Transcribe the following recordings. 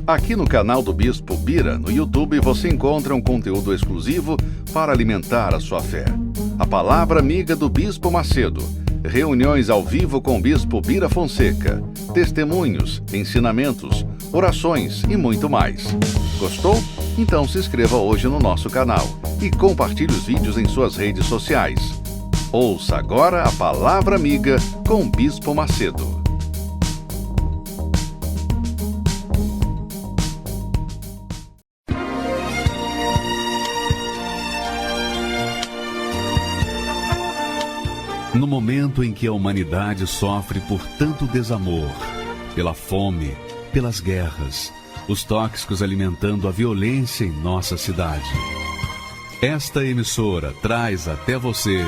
Aqui no canal do Bispo Bira, no YouTube, você encontra um conteúdo exclusivo para alimentar a sua fé. A Palavra Amiga do Bispo Macedo. Reuniões ao vivo com o Bispo Bira Fonseca. Testemunhos, ensinamentos, orações e muito mais. Gostou? Então se inscreva hoje no nosso canal e compartilhe os vídeos em suas redes sociais. Ouça agora a Palavra Amiga com o Bispo Macedo. No momento em que a humanidade sofre por tanto desamor, pela fome, pelas guerras, os tóxicos alimentando a violência em nossa cidade, esta emissora traz até você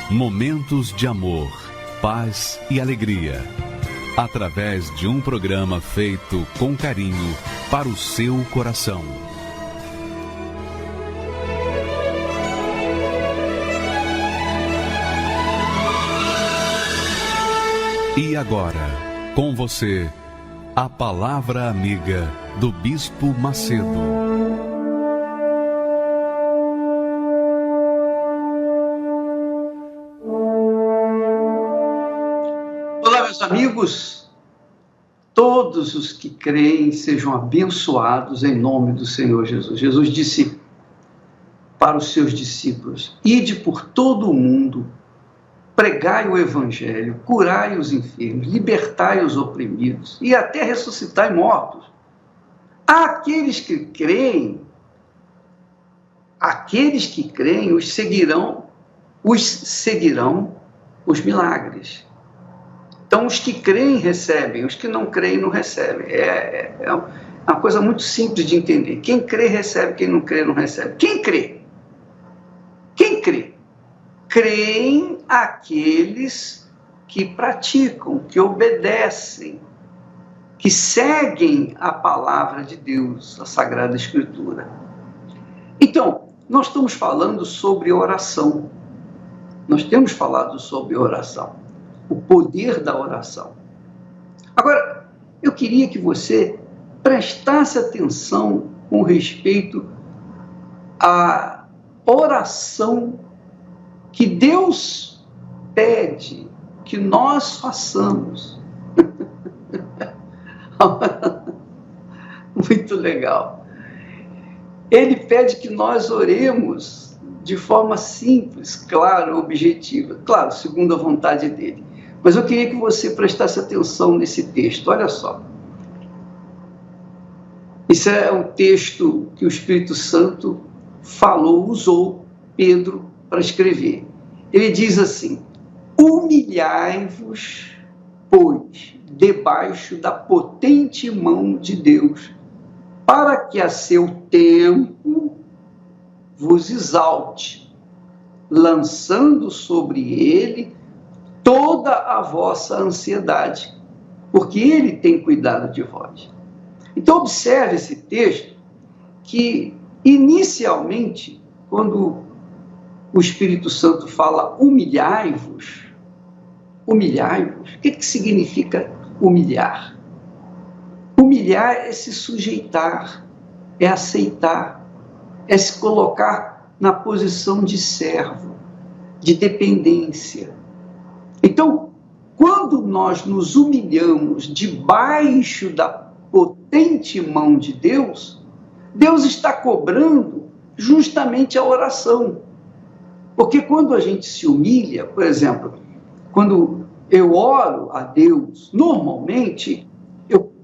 momentos de amor, paz e alegria, através de um programa feito com carinho para o seu coração. E agora, com você, a Palavra Amiga do Bispo Macedo. Olá, meus amigos. Todos os que creem sejam abençoados em nome do Senhor Jesus. Jesus disse para os seus discípulos: ide por todo o mundo, pregai o Evangelho, curai os enfermos, libertai os oprimidos e até ressuscitai mortos. Aqueles que creem, os seguirão os milagres. Então, os que creem recebem, os que não creem não recebem. É uma coisa muito simples de entender. Quem crê recebe, quem não crê não recebe. Quem crê? Quem crê? Creem aqueles que praticam, que obedecem, que seguem a palavra de Deus, a Sagrada Escritura. Então, nós estamos falando sobre oração. Nós temos falado sobre oração, o poder da oração. Agora, eu queria que você prestasse atenção com respeito à oração que Deus pede que nós façamos. Muito legal. Ele pede que nós oremos de forma simples, clara, objetiva. Claro, segundo a vontade dele. Mas eu queria que você prestasse atenção nesse texto. Olha só. Isso é um texto que o Espírito Santo usou Pedro para escrever. Ele diz assim: humilhai-vos, pois, debaixo da potente mão de Deus, para que a seu tempo vos exalte, lançando sobre ele toda a vossa ansiedade, porque ele tem cuidado de vós. Então, observe esse texto que, inicialmente, quando o Espírito Santo fala humilhai-vos, o que significa humilhar? Humilhar é se sujeitar, é aceitar, é se colocar na posição de servo, de dependência. Então, quando nós nos humilhamos debaixo da potente mão de Deus, Deus está cobrando justamente a oração. Porque quando a gente se humilha, por exemplo, quando eu oro a Deus, normalmente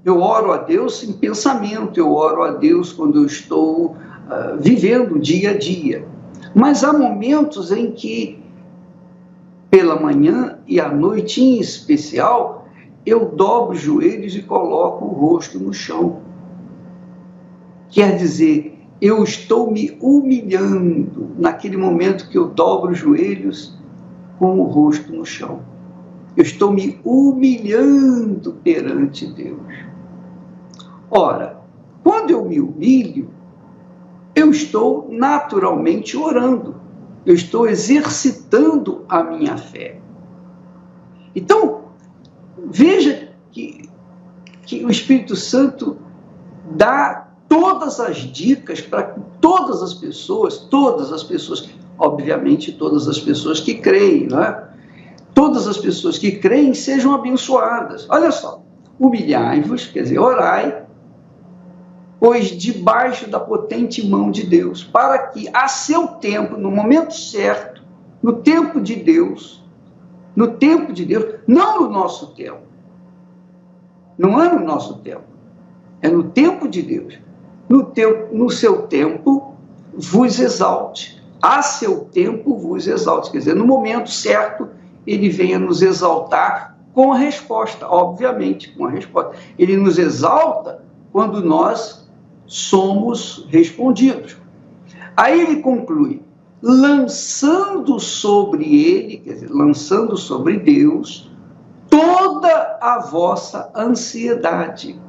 eu oro a Deus em pensamento, eu oro a Deus quando eu estou vivendo o dia a dia. Mas há momentos em que, pela manhã e à noite em especial, eu dobro os joelhos e coloco o rosto no chão. Quer dizer, eu estou me humilhando naquele momento que eu dobro os joelhos com o rosto no chão. Eu estou me humilhando perante Deus. Ora, quando eu me humilho, eu estou naturalmente orando. Eu estou exercitando a minha fé. Então, veja que o Espírito Santo dá todas as dicas para que todas as pessoas, obviamente todas as pessoas que creem, não é? Todas as pessoas que creem sejam abençoadas. Olha só, humilhai-vos, quer dizer, orai, pois debaixo da potente mão de Deus, para que a seu tempo, no momento certo, no tempo de Deus, não no nosso tempo, não é no nosso tempo, é no tempo de Deus, no seu tempo vos exalte, a seu tempo vos exalte, quer dizer, no momento certo, ele venha nos exaltar com a resposta, obviamente, com a resposta. Ele nos exalta quando nós somos respondidos. Aí ele conclui, lançando sobre ele, quer dizer, lançando sobre Deus, toda a vossa ansiedade.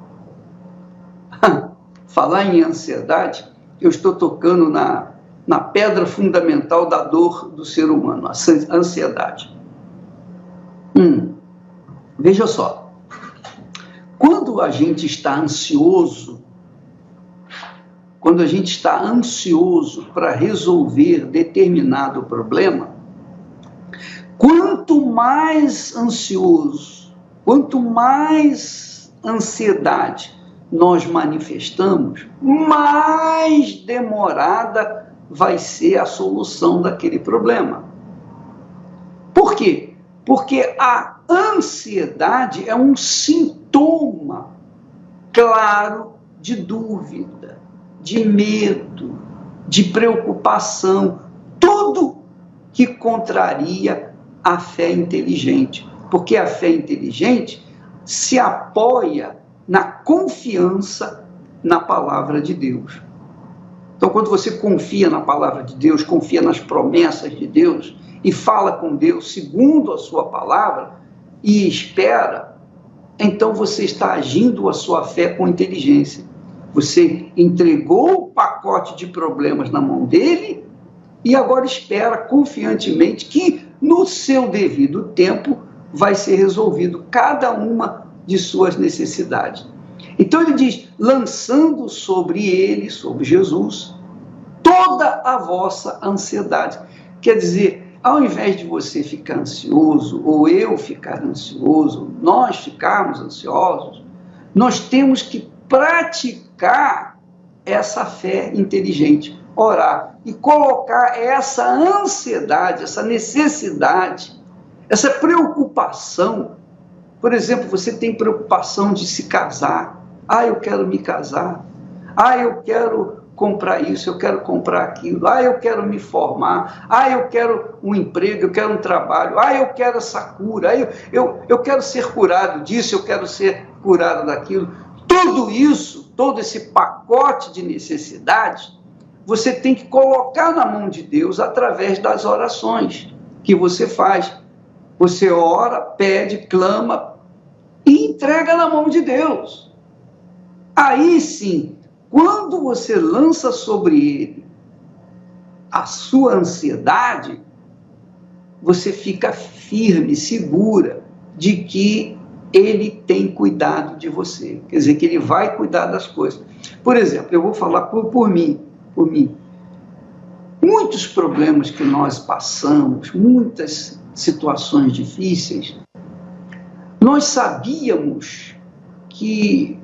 Falar em ansiedade, eu estou tocando na pedra fundamental da dor do ser humano, a ansiedade. Veja só, quando a gente está ansioso, para resolver determinado problema, quanto mais ansioso, quanto mais ansiedade nós manifestamos, mais demorada vai ser a solução daquele problema. Por quê? Porque a ansiedade é um sintoma claro de dúvida, de medo, de preocupação, tudo que contraria a fé inteligente. Porque a fé inteligente se apoia na confiança na palavra de Deus. Então, quando você confia na palavra de Deus, confia nas promessas de Deus e fala com Deus segundo a sua palavra e espera, então você está agindo a sua fé com inteligência. Você entregou o pacote de problemas na mão dele e agora espera confiantemente que no seu devido tempo vai ser resolvido cada uma de suas necessidades. Então ele diz, lançando sobre ele, sobre Jesus, toda a vossa ansiedade. Quer dizer, ao invés de você ficar ansioso, ou eu ficar ansioso, nós ficarmos ansiosos, nós temos que praticar essa fé inteligente, orar e colocar essa ansiedade, essa necessidade, essa preocupação. Por exemplo, você tem preocupação de se casar. Eu quero me casar. Eu quero comprar isso, eu quero comprar aquilo. Eu quero me formar. Eu quero um emprego, eu quero um trabalho. Eu quero essa cura. Eu quero ser curado disso, eu quero ser curado daquilo. Tudo isso, todo esse pacote de necessidades, você tem que colocar na mão de Deus através das orações que você faz. Você ora, pede, clama e entrega na mão de Deus. Aí sim, quando você lança sobre ele a sua ansiedade, você fica firme, segura de que ele tem cuidado de você. Quer dizer, que ele vai cuidar das coisas. Por exemplo, eu vou falar por mim. Muitos problemas que nós passamos, muitas situações difíceis, nós sabíamos que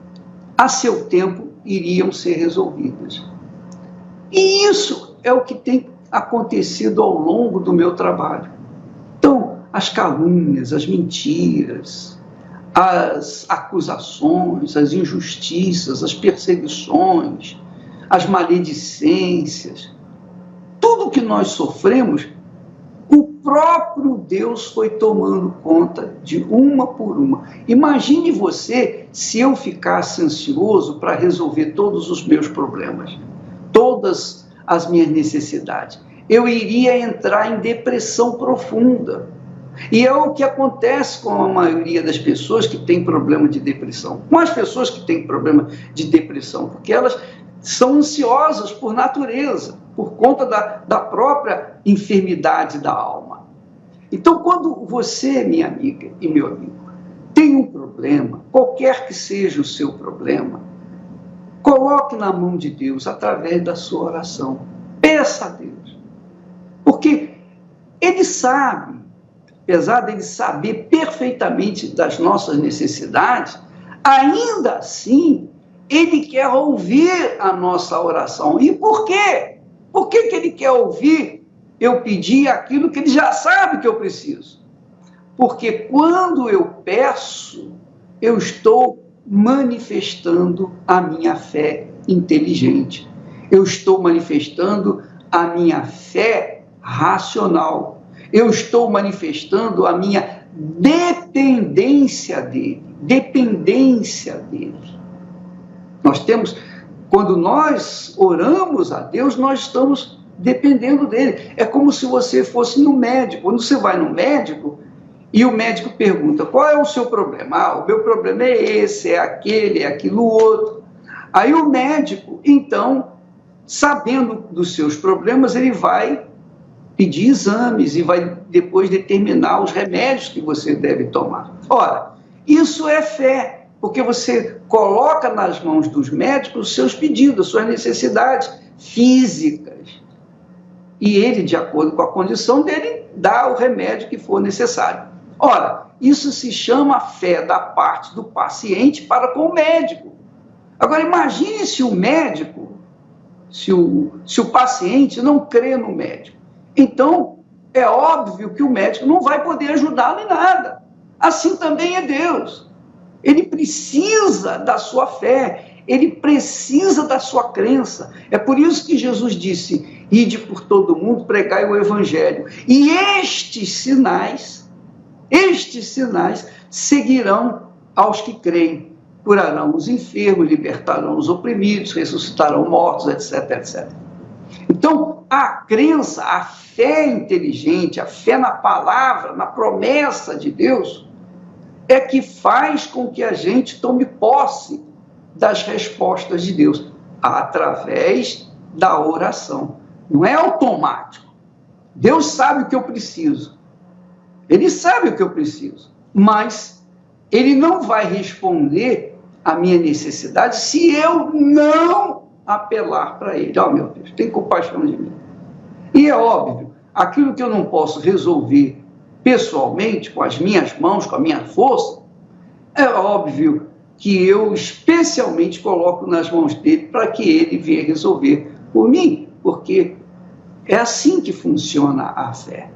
a seu tempo iriam ser resolvidas. E isso é o que tem acontecido ao longo do meu trabalho. Então, as calúnias, as mentiras, as acusações, as injustiças, as perseguições, as maledicências, tudo que nós sofremos, o próprio Deus foi tomando conta de uma por uma. Imagine você se eu ficasse ansioso para resolver todos os meus problemas, todas as minhas necessidades. Eu iria entrar em depressão profunda. E é o que acontece com a maioria das pessoas que têm problema de depressão. Com as pessoas que têm problema de depressão, porque elas são ansiosas por natureza, por conta da própria enfermidade da alma. Então, quando você, minha amiga e meu amigo, tem um problema, qualquer que seja o seu problema, Coloque na mão de Deus através da sua oração. Peça a Deus. Porque Ele sabe, apesar de Ele saber perfeitamente das nossas necessidades, ainda assim, Ele quer ouvir a nossa oração. E por quê? Por que Ele quer ouvir eu pedir aquilo que Ele já sabe que eu preciso? Porque quando eu peço, eu estou manifestando a minha fé inteligente. Eu estou manifestando a minha fé racional. Eu estou manifestando a minha dependência dele. Dependência dele. Quando nós oramos a Deus, nós estamos dependendo dele. É como se você fosse no médico. Quando você vai no médico, e o médico pergunta, qual é o seu problema? Ah, o meu problema é esse, é aquele, é aquilo outro. Aí o médico, então, sabendo dos seus problemas, ele vai pedir exames e vai depois determinar os remédios que você deve tomar. Ora, isso é fé, porque você coloca nas mãos dos médicos os seus pedidos, suas necessidades físicas. E ele, de acordo com a condição dele, dá o remédio que for necessário. Ora, isso se chama fé da parte do paciente para com o médico. Agora, imagine se o médico, se o paciente não crê no médico. Então, é óbvio que o médico não vai poder ajudá-lo em nada. Assim também é Deus. Ele precisa da sua fé, ele precisa da sua crença. É por isso que Jesus disse, ide por todo mundo, pregai o evangelho. E estes sinais seguirão aos que creem. Curarão os enfermos, libertarão os oprimidos, ressuscitarão mortos, etc, etc. Então, a crença, a fé inteligente, a fé na palavra, na promessa de Deus, é que faz com que a gente tome posse das respostas de Deus, através da oração. Não é automático. Deus sabe o que eu preciso. Ele sabe o que eu preciso, mas Ele não vai responder a minha necessidade se eu não apelar para Ele. Oh, meu Deus, tem compaixão de mim. E é óbvio, aquilo que eu não posso resolver pessoalmente, com as minhas mãos, com a minha força, é óbvio que eu especialmente coloco nas mãos dele para que ele venha resolver por mim, porque é assim que funciona a fé.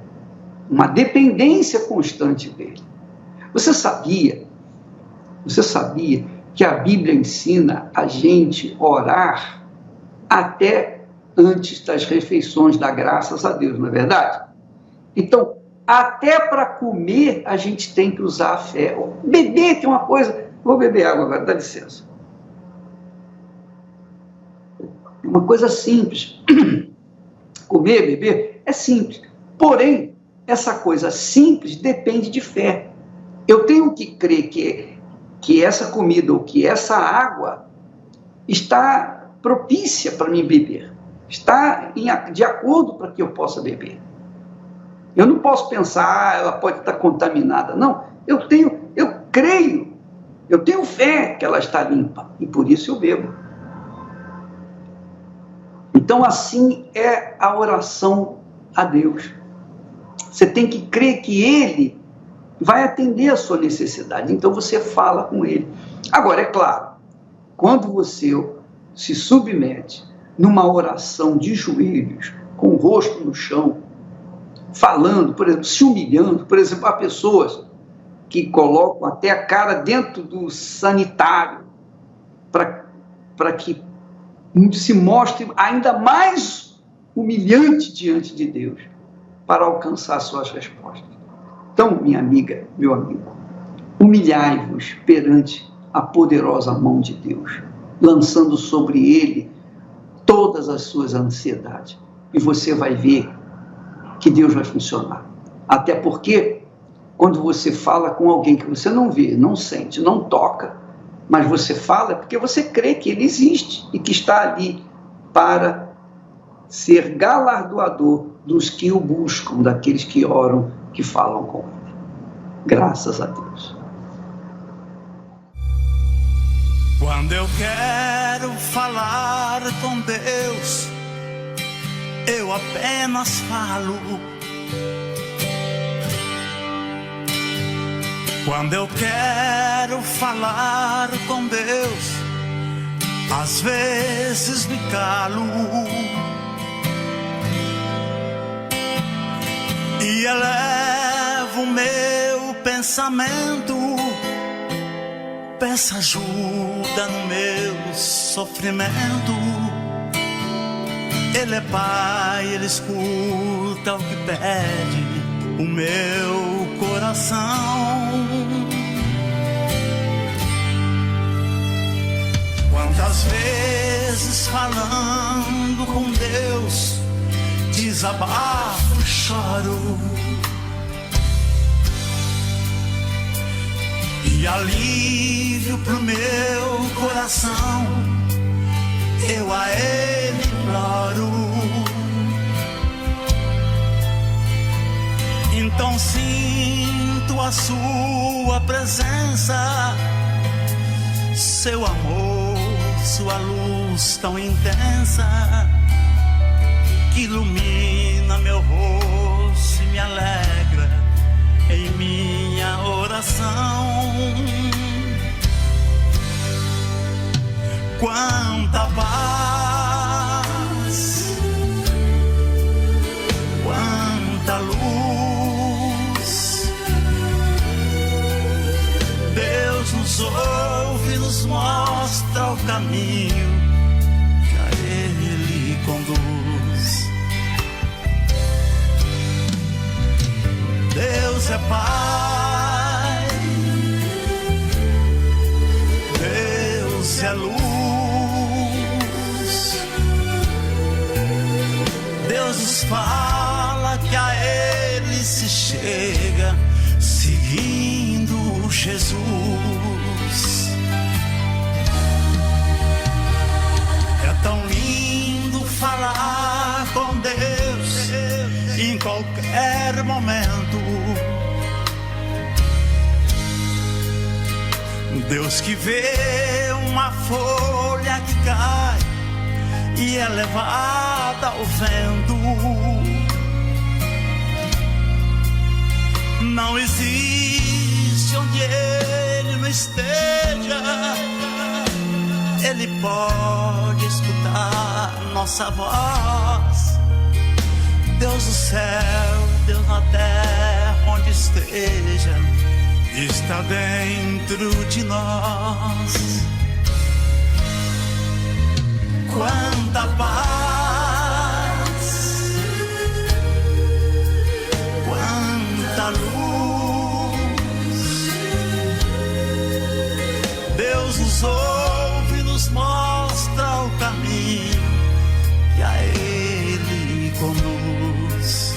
Uma dependência constante dele. Você sabia que a Bíblia ensina a gente orar até antes das refeições, dar graças a Deus, não é verdade? Então, até para comer a gente tem que usar a fé. Beber, que é uma coisa... Vou beber água agora, dá licença. Uma coisa simples. Comer, beber, é simples. Porém, essa coisa simples depende de fé. Eu tenho que crer que essa comida ou que essa água está propícia para mim beber. Está de acordo para que eu possa beber. Eu não posso pensar, ela pode estar contaminada. Não, eu creio, eu tenho fé que ela está limpa e por isso eu bebo. Então, assim é a oração a Deus. Você tem que crer que Ele vai atender a sua necessidade. Então, você fala com Ele. Agora, é claro, quando você se submete numa oração de joelhos, com o rosto no chão, falando, por exemplo, se humilhando, por exemplo, há pessoas que colocam até a cara dentro do sanitário para que se mostre ainda mais humilhante diante de Deus para alcançar suas respostas. Então, minha amiga, meu amigo, humilhai-vos perante a poderosa mão de Deus, lançando sobre Ele todas as suas ansiedades. E você vai ver que Deus vai funcionar. Até porque, quando você fala com alguém que você não vê, não sente, não toca, mas você fala porque você crê que Ele existe e que está ali para ser galardoador dos que o buscam, daqueles que oram, que falam com Ele. Graças a Deus. Quando eu quero quero falar com Deus, eu apenas falo. Quando eu quero falar com Deus, às vezes me calo e elevo meu pensamento, peço ajuda no meu sofrimento. Ele é Pai, Ele escuta o que pede o meu coração. Quantas vezes falando com Deus, desabafo e choro, e alívio pro meu coração eu a Ele imploro. Então sinto a sua presença, seu amor, sua luz tão intensa, que ilumina meu rosto e me alegra em minha oração. Quanta paz, quanta luz, Deus nos ouve, nos mostra o caminho que a Ele conduz. Deus é Pai, Deus é luz, Deus nos fala que a Ele se chega seguindo Jesus. É tão lindo falar com Deus em qualquer momento. Deus que vê uma folha que cai e é levada ao vento. Não existe onde Ele não esteja, Ele pode escutar nossa voz. Deus do céu, Deus na terra, onde esteja, está dentro de nós. Quanta paz, quanta luz, Deus nos ouve, nos mostra o caminho que a Ele conduz.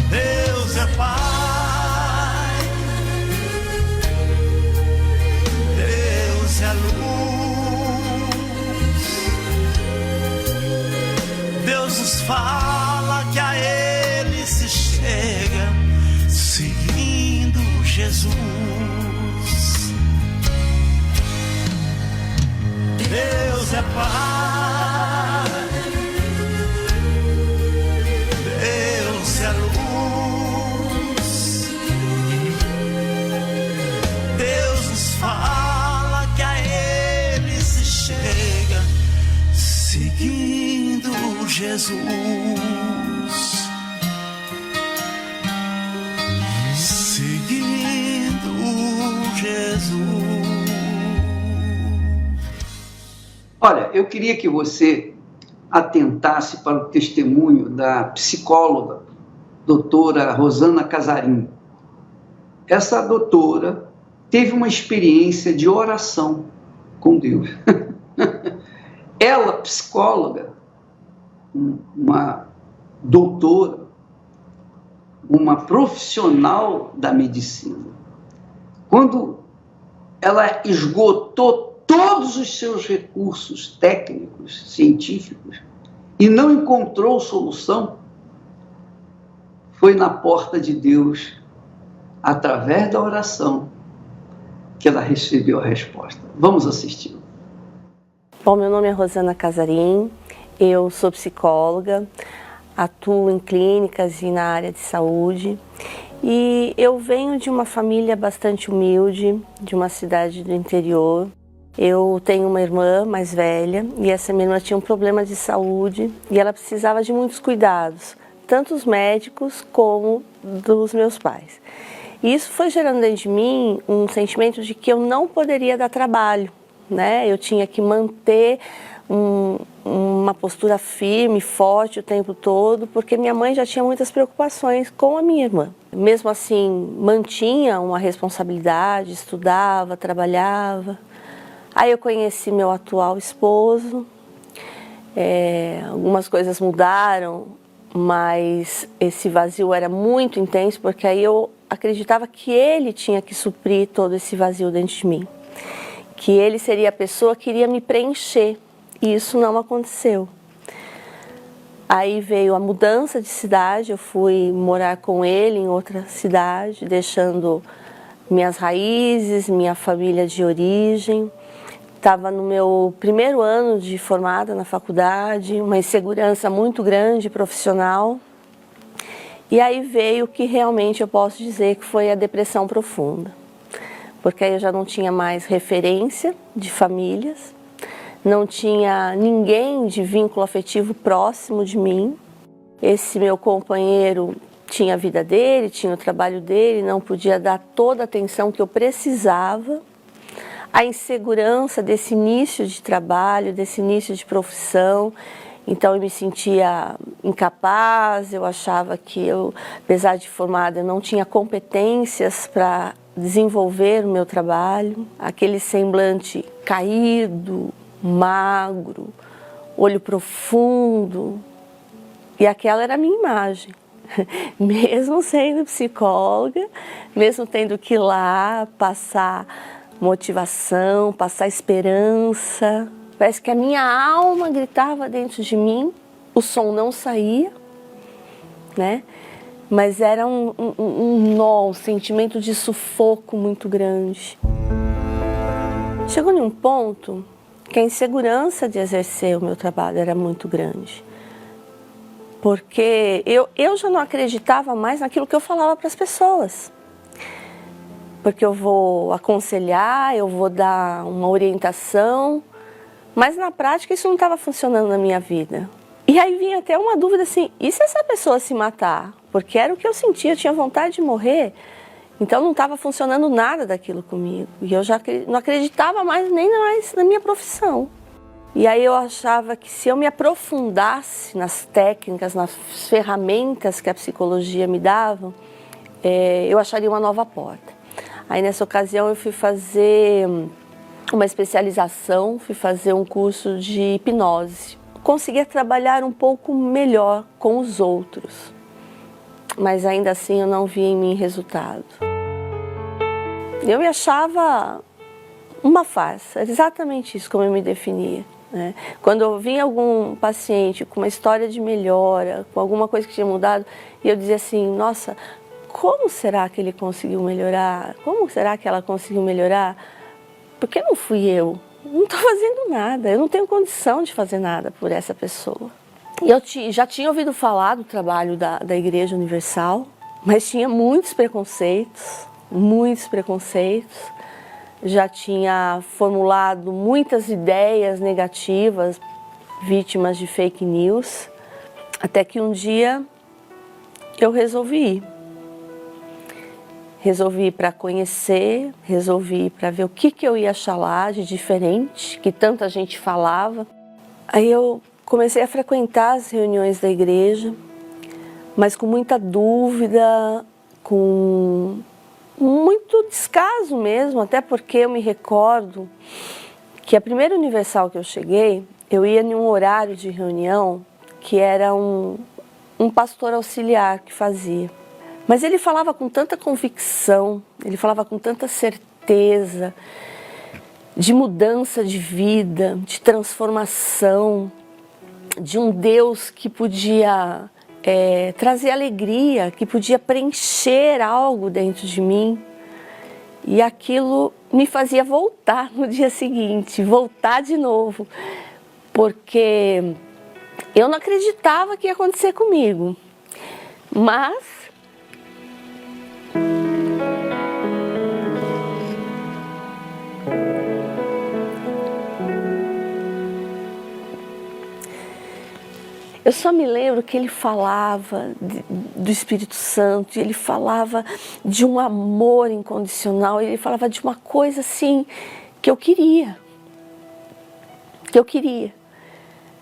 Deus é Pai, Deus é luz, Deus nos fala que a Ele se chega seguindo Jesus. Deus é Pai, Deus é luz, Deus nos fala que a Ele se chega seguindo Jesus. Seguindo Jesus. Olha, eu queria que você atentasse para o testemunho da psicóloga, doutora Rosana Casarim. Essa doutora teve uma experiência de oração com Deus. Ela, psicóloga, uma doutora, uma profissional da medicina, quando ela esgotou todos os seus recursos técnicos, científicos, e não encontrou solução, foi na porta de Deus, através da oração, que ela recebeu a resposta. Vamos assistir. Bom, meu nome é Rosana Casarim, eu sou psicóloga, atuo em clínicas e na área de saúde e eu venho de uma família bastante humilde, de uma cidade do interior. Eu tenho uma irmã mais velha e essa minha irmã tinha um problema de saúde e ela precisava de muitos cuidados, tanto os médicos como dos meus pais. E isso foi gerando dentro de mim um sentimento de que eu não poderia dar trabalho, né? Eu tinha que manter uma postura firme, forte o tempo todo, porque minha mãe já tinha muitas preocupações com a minha irmã. Mesmo assim, mantinha uma responsabilidade, estudava, trabalhava. Aí eu conheci meu atual esposo, algumas coisas mudaram, mas esse vazio era muito intenso, porque aí eu acreditava que ele tinha que suprir todo esse vazio dentro de mim, que ele seria a pessoa que iria me preencher, e isso não aconteceu. Aí veio a mudança de cidade, eu fui morar com ele em outra cidade, deixando minhas raízes, minha família de origem. Estava no meu primeiro ano de formada na faculdade, uma insegurança muito grande profissional. E aí veio o que realmente eu posso dizer que foi a depressão profunda. Porque aí eu já não tinha mais referência de famílias, não tinha ninguém de vínculo afetivo próximo de mim. Esse meu companheiro tinha a vida dele, tinha o trabalho dele, não podia dar toda a atenção que eu precisava. A insegurança desse início de trabalho, desse início de profissão, então eu me sentia incapaz, eu achava que eu, apesar de formada, eu não tinha competências para desenvolver o meu trabalho. Aquele semblante caído, magro, olho profundo, e aquela era a minha imagem. Mesmo sendo psicóloga, mesmo tendo que ir lá passar motivação, passar esperança. Parece que a minha alma gritava dentro de mim, o som não saía, né? Mas era um nó, um sentimento de sufoco muito grande. Chegou em um ponto que a insegurança de exercer o meu trabalho era muito grande. Porque eu já não acreditava mais naquilo que eu falava para as pessoas. Porque eu vou aconselhar, eu vou dar uma orientação, mas na prática isso não estava funcionando na minha vida. E aí vinha até uma dúvida assim, e se essa pessoa se matar? Porque era o que eu sentia, eu tinha vontade de morrer, então não estava funcionando nada daquilo comigo. E eu já não acreditava nem mais na minha profissão. E aí eu achava que se eu me aprofundasse nas técnicas, nas ferramentas que a psicologia me dava, eu acharia uma nova porta. Aí nessa ocasião eu fui fazer uma especialização, fui fazer um curso de hipnose. Conseguia trabalhar um pouco melhor com os outros, mas ainda assim eu não via em mim resultado. Eu me achava uma farsa, exatamente isso como eu me definia, né? Quando eu vinha algum paciente com uma história de melhora, com alguma coisa que tinha mudado, e eu dizia assim, nossa, como será que ele conseguiu melhorar? Como será que ela conseguiu melhorar? Porque não fui eu. Não estou fazendo nada. Eu não tenho condição de fazer nada por essa pessoa. E eu já tinha ouvido falar do trabalho da Igreja Universal, mas tinha muitos preconceitos, muitos preconceitos. Já tinha formulado muitas ideias negativas, vítimas de fake news, até que um dia eu resolvi ir. Resolvi ir para conhecer, resolvi ir para ver o que eu ia achar lá de diferente, que tanta gente falava. Aí eu comecei a frequentar as reuniões da igreja, mas com muita dúvida, com muito descaso mesmo, até porque eu me recordo que a primeira Universal que eu cheguei, eu ia em um horário de reunião que era um pastor auxiliar que fazia. Mas ele falava com tanta convicção, ele falava com tanta certeza de mudança de vida, de transformação, de um Deus que podia trazer alegria, que podia preencher algo dentro de mim. E aquilo me fazia voltar no dia seguinte, voltar de novo, porque eu não acreditava que ia acontecer comigo, mas eu só me lembro que ele falava do Espírito Santo, ele falava de um amor incondicional, ele falava de uma coisa assim que eu queria.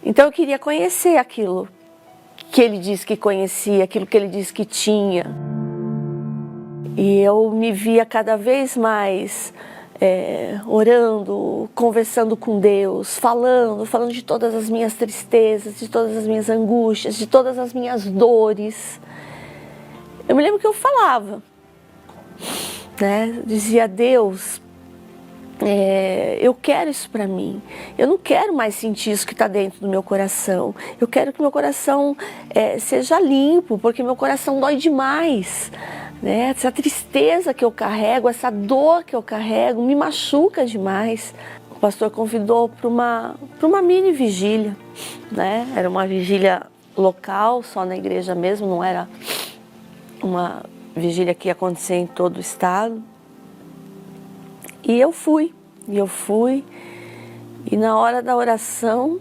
Então eu queria conhecer aquilo que ele disse que conhecia, aquilo que ele disse que tinha. E eu me via cada vez mais orando, conversando com Deus, falando de todas as minhas tristezas, de todas as minhas angústias, de todas as minhas dores. Eu me lembro que eu falava, né? Dizia: Deus, eu quero isso para mim. Eu não quero mais sentir isso que está dentro do meu coração. Eu quero que meu coração seja limpo, porque meu coração dói demais. Né? Essa tristeza que eu carrego, essa dor que eu carrego, me machuca demais. O pastor convidou para uma mini vigília, né? Era uma vigília local, só na igreja mesmo, não era uma vigília que ia acontecer em todo o estado. E eu fui, e na hora da oração,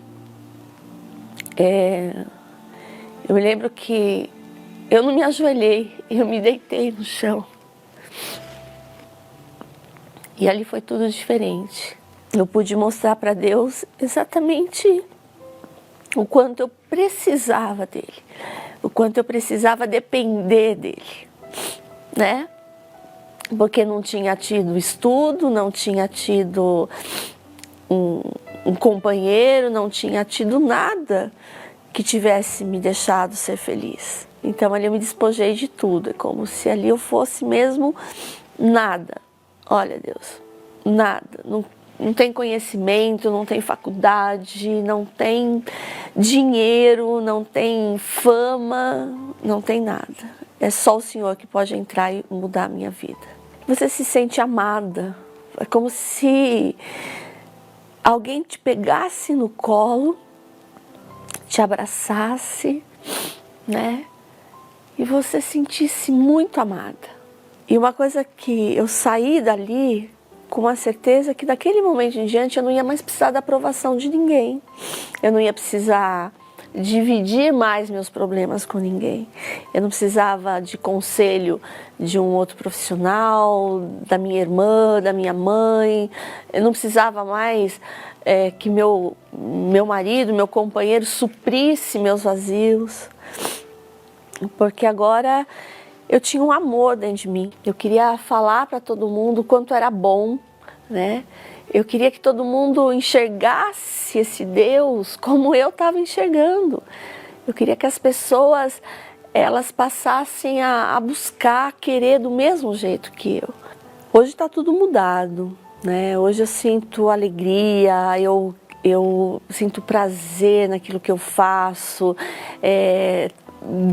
eu me lembro que eu não me ajoelhei, eu me deitei no chão. E ali foi tudo diferente. Eu pude mostrar para Deus exatamente o quanto eu precisava dele, o quanto eu precisava depender dele, né? Porque não tinha tido estudo, não tinha tido um companheiro, não tinha tido nada que tivesse me deixado ser feliz. Então ali eu me despojei de tudo, é como se ali eu fosse mesmo nada. Olha, Deus, nada, não tem conhecimento, não tem faculdade, não tem dinheiro, não tem fama, não tem nada. É só o Senhor que pode entrar e mudar a minha vida. Você se sente amada, é como se alguém te pegasse no colo, te abraçasse, né? E você sentisse muito amada. E uma coisa que eu saí dali com a certeza que daquele momento em diante eu não ia mais precisar da aprovação de ninguém. Eu não ia precisar dividir mais meus problemas com ninguém. Eu não precisava de conselho de um outro profissional, da minha irmã, da minha mãe. Eu não precisava mais que meu marido, meu companheiro suprisse meus vazios. Porque agora eu tinha um amor dentro de mim. Eu queria falar para todo mundo o quanto era bom, né? Eu queria que todo mundo enxergasse esse Deus como eu estava enxergando. Eu queria que as pessoas, elas passassem a buscar, a querer do mesmo jeito que eu. Hoje está tudo mudado, né? Hoje eu sinto alegria, eu sinto prazer naquilo que eu faço,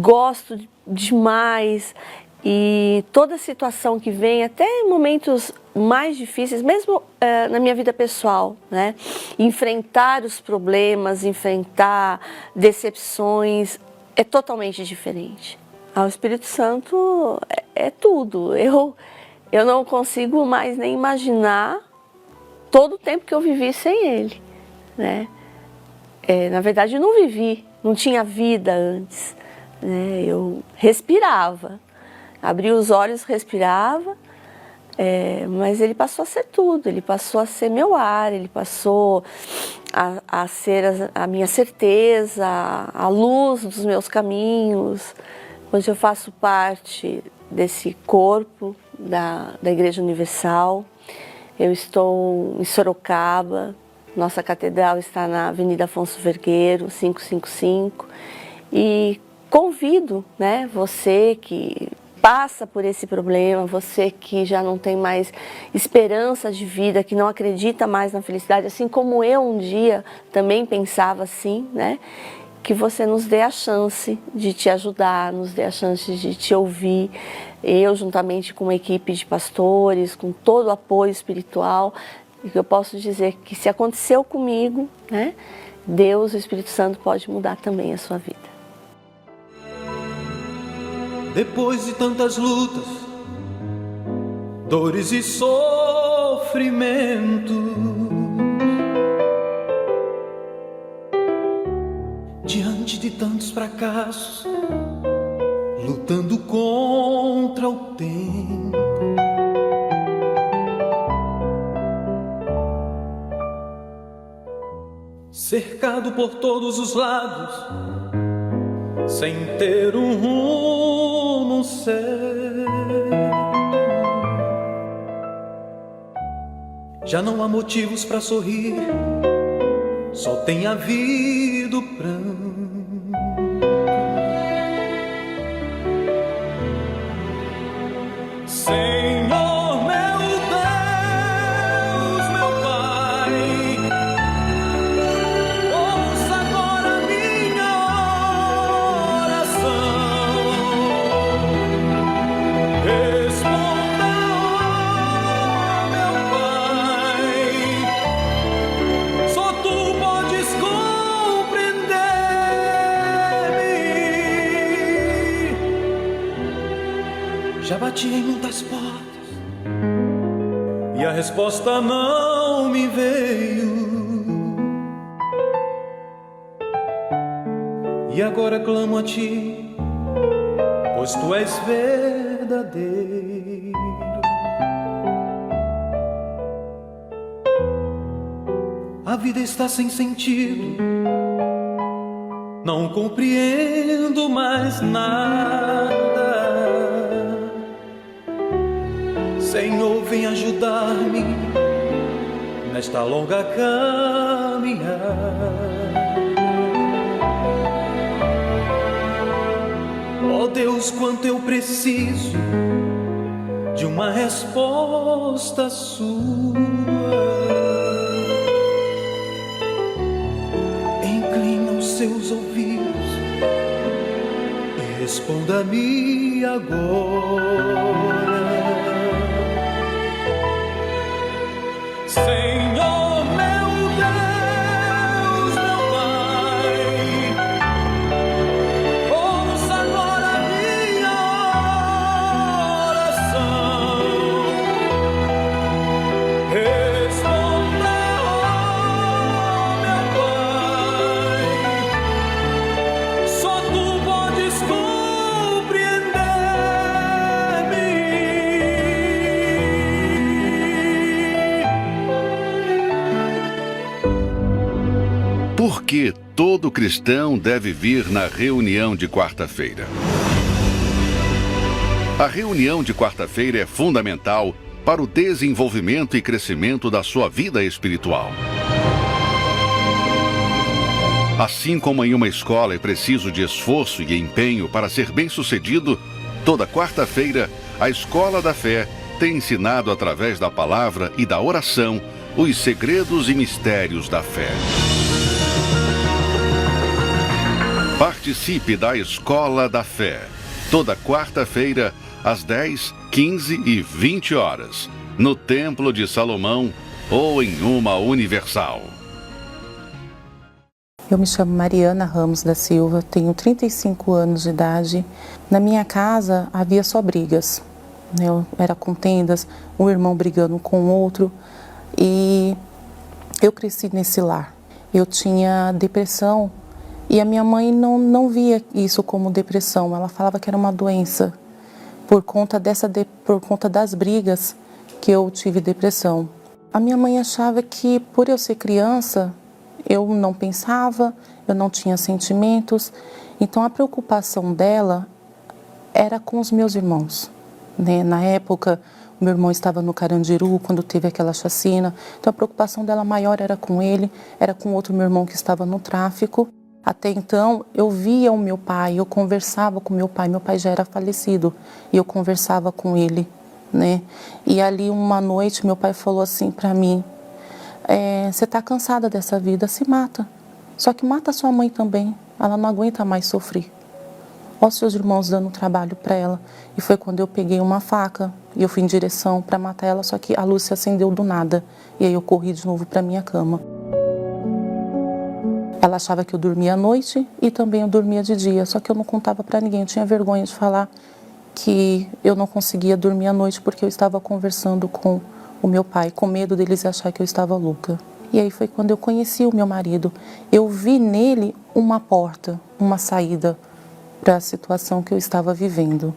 gosto demais. E toda situação que vem, até em momentos mais difíceis, mesmo na minha vida pessoal, né? Enfrentar os problemas, enfrentar decepções, é totalmente diferente. O Espírito Santo é tudo. Eu não consigo mais nem imaginar todo o tempo que eu vivi sem ele, né? Na verdade, eu não vivi, não tinha vida antes, né? Eu respirava. Abria os olhos, respirava, mas ele passou a ser tudo, ele passou a ser meu ar, ele passou a ser a minha certeza, a luz dos meus caminhos. Hoje eu faço parte desse corpo da Igreja Universal, eu estou em Sorocaba, nossa catedral está na Avenida Afonso Vergueiro, 555, e convido, né, você que passa por esse problema, você que já não tem mais esperança de vida, que não acredita mais na felicidade, assim como eu um dia também pensava assim, né? que você nos dê a chance de te ajudar, nos dê a chance de te ouvir. Eu, juntamente com uma equipe de pastores, com todo o apoio espiritual, e que eu posso dizer que se aconteceu comigo, né, Deus, o Espírito Santo, pode mudar também a sua vida. Depois de tantas lutas, dores e sofrimento, diante de tantos fracassos, lutando contra o tempo, cercado por todos os lados, sem ter um rumo certo, já não há motivos para sorrir, só tem havido pranto. Senhor, meu Deus, meu Pai, ouça agora minha oração. Responda, meu Pai, só tu podes compreender-me. Já bati em muitas portas e a resposta não me veio. E agora clamo a ti, pois tu és verdadeiro. A vida está sem sentido, não compreendo mais nada. Senhor, vem ajudar-me nesta longa caminhada. Oh Deus, quanto eu preciso de uma resposta sua. Inclina os seus ouvidos e responda-me agora. Senhor, meu Deus, meu Pai, ouça agora minha oração. Responda, meu Pai, só tu podes compreender-me. Por que todo cristão deve vir na reunião de quarta-feira? A reunião de quarta-feira é fundamental para o desenvolvimento e crescimento da sua vida espiritual. Assim como em uma escola é preciso de esforço e empenho para ser bem-sucedido, toda quarta-feira a Escola da Fé tem ensinado através da palavra e da oração os segredos e mistérios da fé. Participe da Escola da Fé, toda quarta-feira, às 10, 15 e 20 horas, no Templo de Salomão ou em uma Universal. Eu me chamo Mariana Ramos da Silva, tenho 35 anos de idade. Na minha casa havia só brigas, era contendas, um irmão brigando com o outro, e eu cresci nesse lar. Eu tinha depressão. E a minha mãe não via isso como depressão, ela falava que era uma doença. Por conta das brigas que eu tive depressão. A minha mãe achava que por eu ser criança, eu não pensava, eu não tinha sentimentos. Então a preocupação dela era com os meus irmãos. Na época, meu irmão estava no Carandiru quando teve aquela chacina. Então a preocupação dela maior era com ele, era com outro meu irmão que estava no tráfico. Até então, eu via o meu pai, eu conversava com meu pai já era falecido, e eu conversava com ele, E ali uma noite, meu pai falou assim para mim, você está cansada dessa vida, se mata, só que mata sua mãe também, ela não aguenta mais sofrer. Olha os seus irmãos dando trabalho para ela. E foi quando eu peguei uma faca e eu fui em direção para matar ela, só que a luz se acendeu do nada. E aí eu corri de novo para minha cama. Ela achava que eu dormia à noite e também eu dormia de dia, só que eu não contava para ninguém. Eu tinha vergonha de falar que eu não conseguia dormir à noite porque eu estava conversando com o meu pai, com medo deles achar que eu estava louca. E aí foi quando eu conheci o meu marido. Eu vi nele uma porta, uma saída para a situação que eu estava vivendo.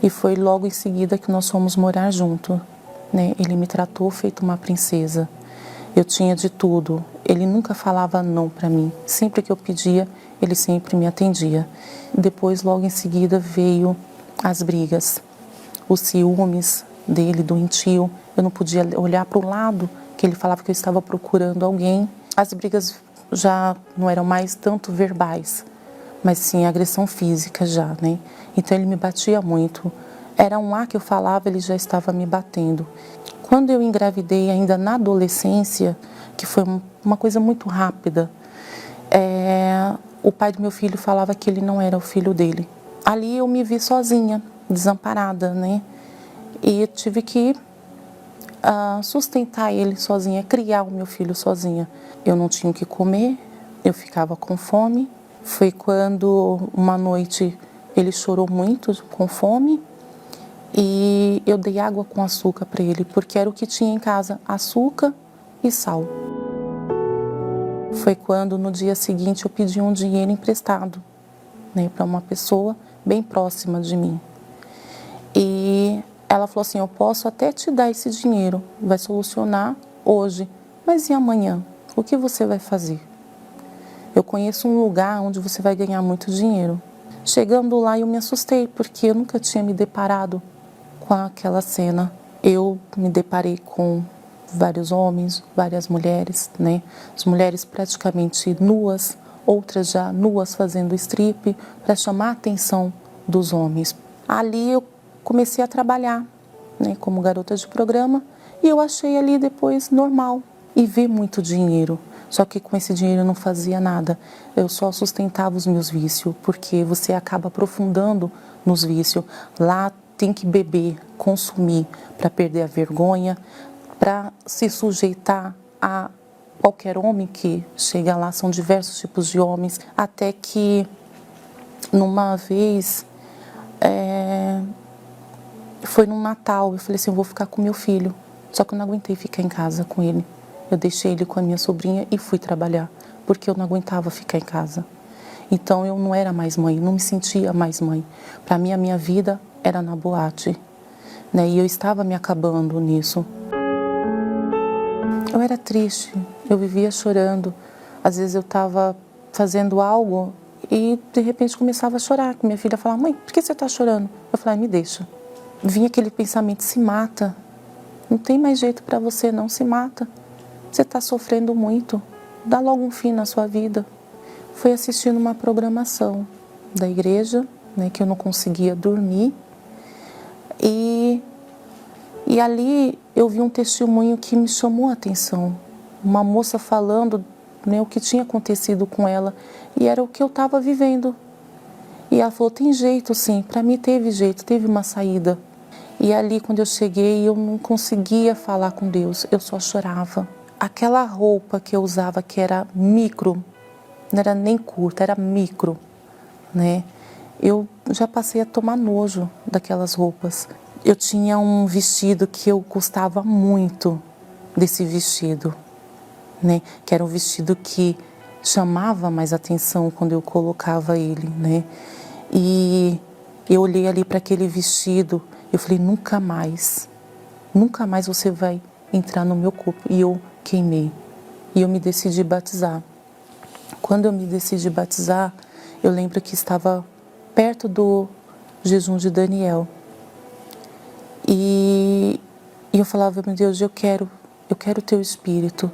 E foi logo em seguida que nós fomos morar junto, né? Ele me tratou feito uma princesa. Eu tinha de tudo. Ele nunca falava não para mim. Sempre que eu pedia, ele sempre me atendia. Depois, logo em seguida, veio as brigas, os ciúmes dele, doentio. Eu não podia olhar para o lado, que ele falava que eu estava procurando alguém. As brigas já não eram mais tanto verbais, mas sim agressão física já, né? Então ele me batia muito. Era um A que eu falava, ele já estava me batendo. Quando eu engravidei, ainda na adolescência, que foi uma coisa muito rápida, o pai do meu filho falava que ele não era o filho dele. Ali eu me vi sozinha, desamparada, né? E eu tive que sustentar ele sozinha, criar o meu filho sozinha. Eu não tinha o que comer, eu ficava com fome. Foi quando uma noite ele chorou muito com fome e eu dei água com açúcar para ele, porque era o que tinha em casa, açúcar e sal. Foi quando no dia seguinte eu pedi um dinheiro emprestado, né, para uma pessoa bem próxima de mim. E ela falou assim, eu posso até te dar esse dinheiro, vai solucionar hoje, mas e amanhã? O que você vai fazer? Eu conheço um lugar onde você vai ganhar muito dinheiro. Chegando lá eu me assustei, porque eu nunca tinha me deparado com aquela cena. Eu me deparei com vários homens, várias mulheres, né? As mulheres praticamente nuas, outras já nuas fazendo strip, para chamar a atenção dos homens. Ali eu comecei a trabalhar, né, como garota de programa, e eu achei ali depois normal. E vi muito dinheiro, só que com esse dinheiro eu não fazia nada. Eu só sustentava os meus vícios, porque você acaba aprofundando nos vícios. Lá tem que beber, consumir para perder a vergonha, para se sujeitar a qualquer homem que chega lá. São diversos tipos de homens, até que numa vez foi num Natal, eu falei assim, eu vou ficar com meu filho. Só que eu não aguentei ficar em casa com ele. Eu deixei ele com a minha sobrinha e fui trabalhar, porque eu não aguentava ficar em casa. Então eu não era mais mãe, não me sentia mais mãe. Para mim a minha vida era na boate, né? E eu estava me acabando nisso. Eu era triste, eu vivia chorando. Às vezes eu estava fazendo algo e de repente começava a chorar. Minha filha falava, mãe, por que você está chorando? Eu falava, me deixa. Vinha aquele pensamento, se mata. Não tem mais jeito para você, não, se mata. Você está sofrendo muito, dá logo um fim na sua vida. Fui assistindo uma programação da igreja, né, que eu não conseguia dormir. E ali eu vi um testemunho que me chamou a atenção. Uma moça falando, né, o que tinha acontecido com ela. E era o que eu estava vivendo. E ela falou, tem jeito sim, para mim teve jeito, teve uma saída. E ali quando eu cheguei eu não conseguia falar com Deus, eu só chorava. Aquela roupa que eu usava, que era micro, não era nem curta, era micro, né? Eu já passei a tomar nojo daquelas roupas. Eu tinha um vestido que eu gostava muito desse vestido, né? Que era um vestido que chamava mais atenção quando eu colocava ele, né? E eu olhei ali para aquele vestido, eu falei, nunca mais você vai entrar no meu corpo. E eu queimei. E eu me decidi batizar. Quando eu me decidi batizar, eu lembro que estava perto do jejum de Daniel. E eu falava, meu Deus, eu quero o teu Espírito.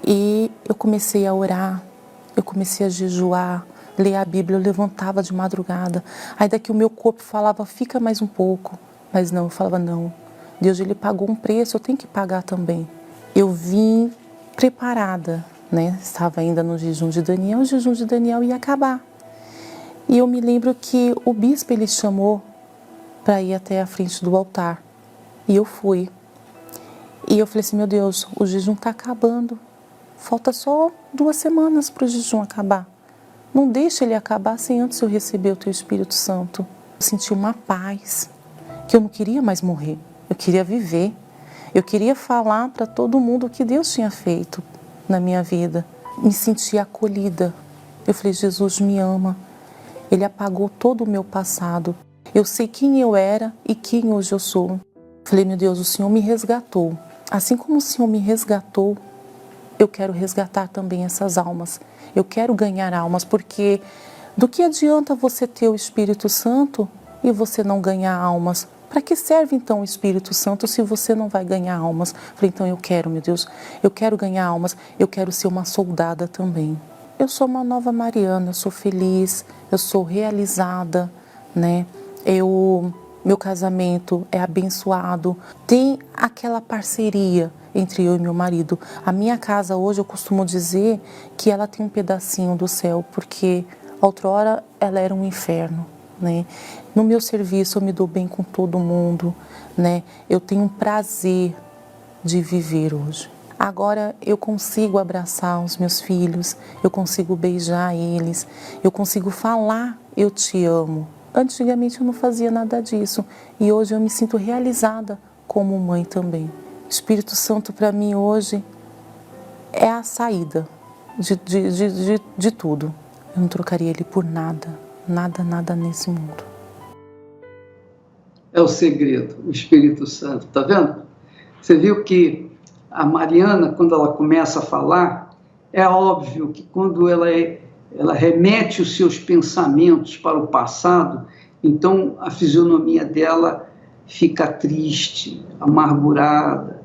E eu comecei a orar, eu comecei a jejuar, ler a Bíblia, eu levantava de madrugada. Aí daqui o meu corpo falava, fica mais um pouco. Mas não, eu falava, não. Deus, Ele pagou um preço, eu tenho que pagar também. Eu vim preparada, né? Estava ainda no jejum de Daniel, o jejum de Daniel ia acabar. E eu me lembro que o bispo ele chamou para ir até a frente do altar. E eu fui. E eu falei assim, meu Deus, o jejum está acabando. Falta só 2 semanas para o jejum acabar. Não deixa ele acabar sem antes eu receber o teu Espírito Santo. Eu senti uma paz, que eu não queria mais morrer. Eu queria viver. Eu queria falar para todo mundo o que Deus tinha feito na minha vida. Me senti acolhida. Eu falei, Jesus me ama. Ele apagou todo o meu passado. Eu sei quem eu era e quem hoje eu sou. Falei, meu Deus, o Senhor me resgatou. Assim como o Senhor me resgatou, eu quero resgatar também essas almas. Eu quero ganhar almas, porque do que adianta você ter o Espírito Santo e você não ganhar almas? Para que serve então o Espírito Santo se você não vai ganhar almas? Falei, então eu quero, meu Deus, eu quero ganhar almas, eu quero ser uma soldada também. Eu sou uma nova Mariana, eu sou feliz, eu sou realizada, né? Meu casamento é abençoado, tem aquela parceria entre eu e meu marido. A minha casa hoje, eu costumo dizer que ela tem um pedacinho do céu, porque outrora ela era um inferno, né? No meu serviço eu me dou bem com todo mundo, né? Eu tenho um prazer de viver hoje. Agora eu consigo abraçar os meus filhos, eu consigo beijar eles, eu consigo falar eu te amo. Antigamente eu não fazia nada disso e hoje eu me sinto realizada como mãe também. O Espírito Santo para mim hoje é a saída de tudo. Eu não trocaria ele por nada, nada nesse mundo. É o segredo, o Espírito Santo, tá vendo? Você viu que a Mariana, quando ela começa a falar, é óbvio que quando ela remete os seus pensamentos para o passado, então a fisionomia dela fica triste, amargurada.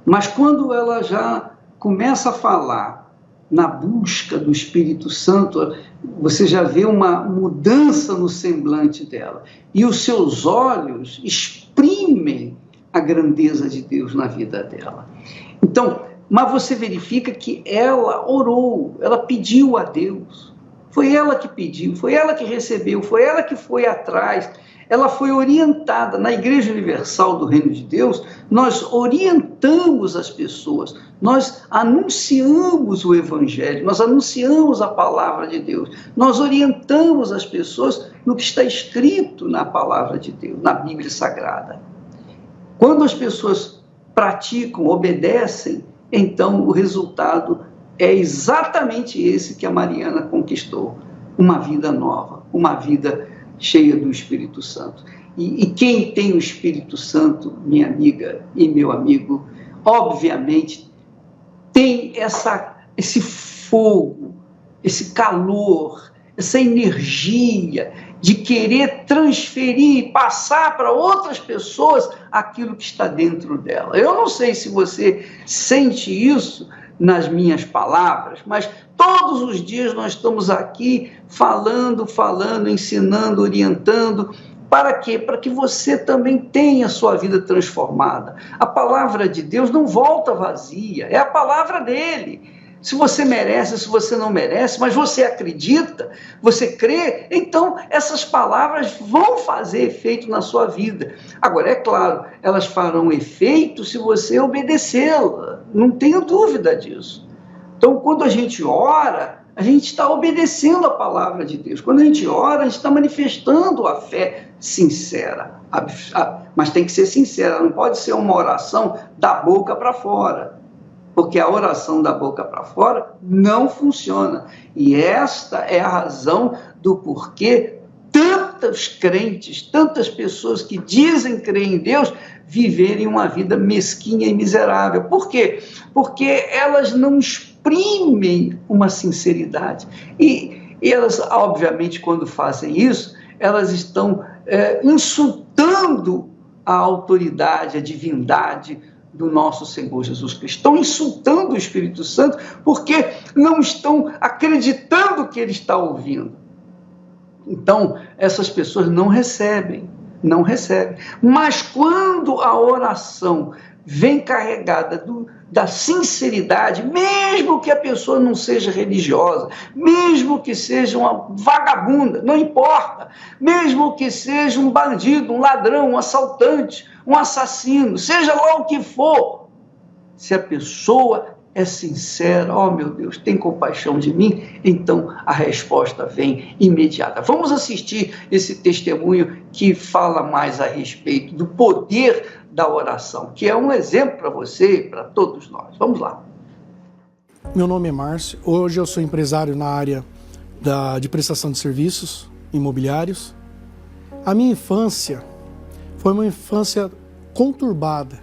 Mas quando ela já começa a falar na busca do Espírito Santo, você já vê uma mudança no semblante dela. E os seus olhos exprimem a grandeza de Deus na vida dela. Então, mas você verifica que ela orou, ela pediu a Deus. Foi ela que pediu, foi ela que recebeu, foi ela que foi atrás. Ela foi orientada. Na Igreja Universal do Reino de Deus, nós orientamos as pessoas, nós anunciamos o Evangelho, nós anunciamos a palavra de Deus, nós orientamos as pessoas no que está escrito na palavra de Deus, na Bíblia Sagrada. Quando as pessoas praticam, obedecem, então o resultado é exatamente esse que a Mariana conquistou, uma vida nova, uma vida cheia do Espírito Santo. E quem tem o Espírito Santo, minha amiga e meu amigo, obviamente tem esse fogo, esse calor, essa energia de querer transferir, passar para outras pessoas aquilo que está dentro dela. Eu não sei se você sente isso nas minhas palavras, mas todos os dias nós estamos aqui falando, ensinando, orientando. Para quê? Para que você também tenha a sua vida transformada. A palavra de Deus não volta vazia, é a palavra dele. Se você merece, se você não merece, mas você acredita, você crê, então essas palavras vão fazer efeito na sua vida. Agora, é claro, elas farão efeito se você obedecê-la, não tenho dúvida disso. Então, quando a gente ora, a gente está obedecendo a palavra de Deus. Quando a gente ora, a gente está manifestando a fé sincera, mas tem que ser sincera, não pode ser uma oração da boca para fora. Porque a oração da boca para fora não funciona. E esta é a razão do porquê tantos crentes, tantas pessoas que dizem crer em Deus, viverem uma vida mesquinha e miserável. Por quê? Porque elas não exprimem uma sinceridade. E elas, obviamente, quando fazem isso, elas estão insultando a autoridade, a divindade do nosso Senhor Jesus Cristo. Estão insultando o Espírito Santo porque não estão acreditando que ele está ouvindo. Então, essas pessoas não recebem. Mas quando a oração vem carregada da sinceridade, mesmo que a pessoa não seja religiosa, mesmo que seja uma vagabunda, não importa, mesmo que seja um bandido, um ladrão, um assaltante, um assassino, seja lá o que for, se a pessoa é sincera, oh meu Deus, tem compaixão de mim, então a resposta vem imediata. Vamos assistir esse testemunho que fala mais a respeito do poder da oração, que é um exemplo para você e para todos nós. Vamos lá. Meu nome é Márcio, hoje eu sou empresário na área de prestação de serviços imobiliários. A minha infância foi uma infância conturbada.